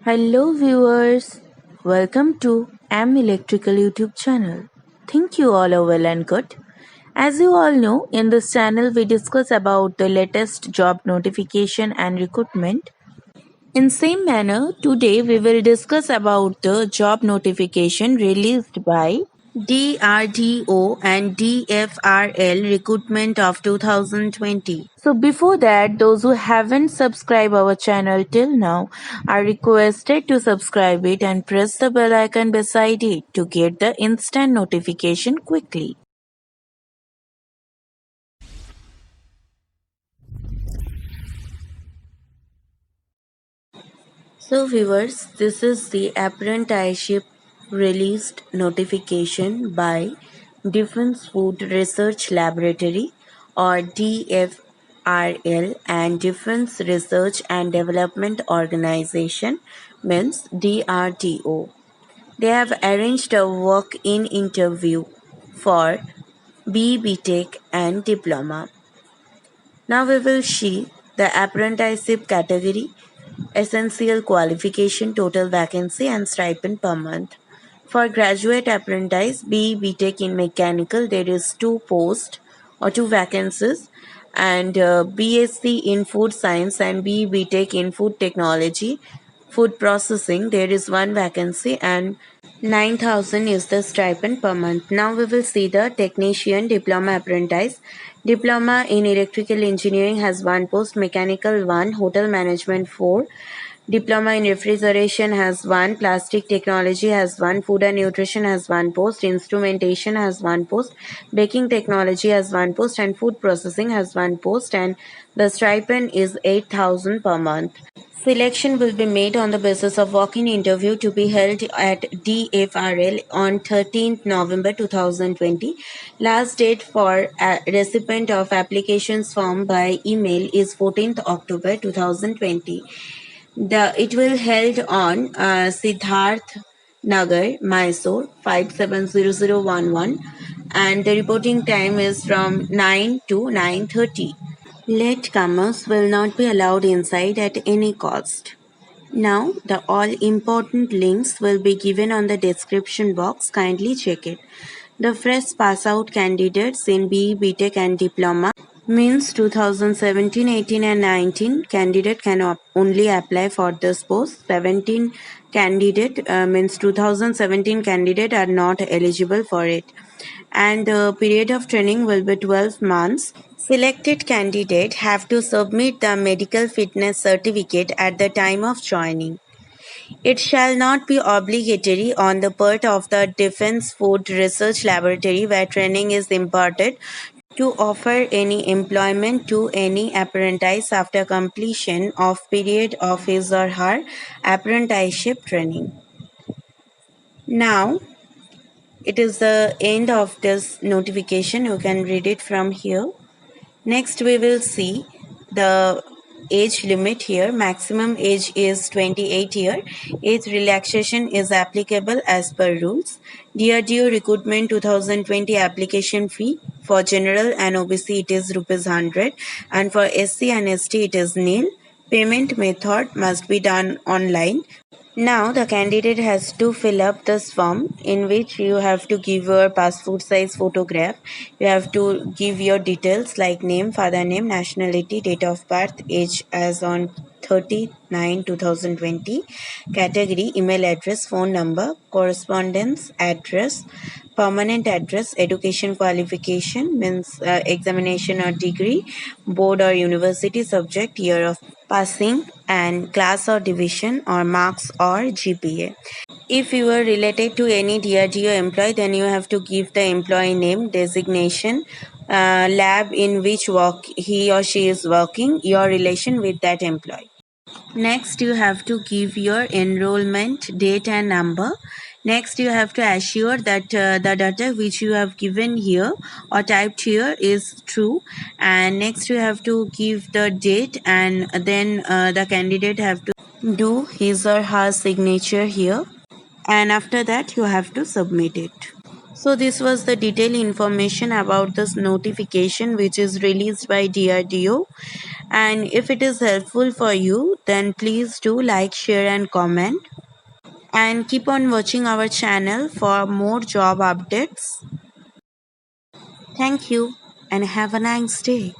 Hello viewers, welcome to Am Electrical YouTube channel. Think you all are well and good. As you all know, in this channel we discuss about the latest job notification and recruitment. In same manner, today we will discuss about the job notification released by DRDO and DFRL recruitment of 2020. So before that, those who haven't subscribed our channel till now are requested to subscribe it and press the bell icon beside it to get the instant notification quickly. So viewers, this is the apprenticeship released notification by Defense Food Research Laboratory or DFRL and Defense Research and Development Organization means DRDO. They have arranged a walk-in interview for BTech and Diploma. Now we will see the apprenticeship category, essential qualification, total vacancy and stipend per month. For graduate apprentice, BTech in mechanical, there is two vacancies, and BSc in food science and BTech in food technology, food processing, there is one vacancy and 9,000 is the stipend per month. Now we will see the technician diploma apprentice. Diploma in electrical engineering has one post, mechanical one, hotel management 4. Diploma in refrigeration has one, plastic technology has one, food and nutrition has one post, instrumentation has one post, baking technology has one post, and food processing has one post, and the stipend is 8,000 per month. Selection will be made on the basis of walk-in interview to be held at DFRL on 13th November 2020. Last date for recipient of applications form by email is 14th October 2020. It will held on Siddharth Nagar, Mysore 570011, and the reporting time is from 9 to 9:30. Latecomers will not be allowed inside at any cost. Now, the all important links will be given on the description box. Kindly check it. The fresh pass out candidates in BE, BTech and Diploma means 2017, 18 and 19 candidate can only apply for this post. 17 candidate means 2017 candidate are not eligible for it. And the period of training will be 12 months. Selected candidate have to submit the medical fitness certificate at the time of joining. It shall not be obligatory on the part of the Defense Food Research Laboratory where training is imparted to offer any employment to any apprentice after completion of period of his or her apprenticeship training. Now, it is the end of this notification. You can read it from here. Next, we will see the age limit here. Maximum age is 28 years. Age relaxation is applicable as per rules. DRDO recruitment 2020 application fee for general and OBC it is rupees 100, and for SC and ST it is nil. Payment method must be done online. Now the candidate has to fill up this form in which you have to give your passport size photograph. You have to give your details like name, father name, nationality, date of birth, age as on 30/9/2020, category, email address, phone number, correspondence address, permanent address, education qualification means examination or degree, board or university, subject, year of passing, and class or division or marks or GPA. If you are related to any DRDO employee, then you have to give the employee name, designation, lab in which work he or she is working, your relation with that employee. Next, you have to give your enrollment date and number. Next, you have to assure that the data which you have given here or typed here is true. And next, you have to give the date, and then the candidate have to do his or her signature here. And after that, you have to submit it. So this was the detailed information about this notification which is released by DRDO. And if it is helpful for you, then please do like, share and comment. And keep on watching our channel for more job updates. Thank you and have a nice day.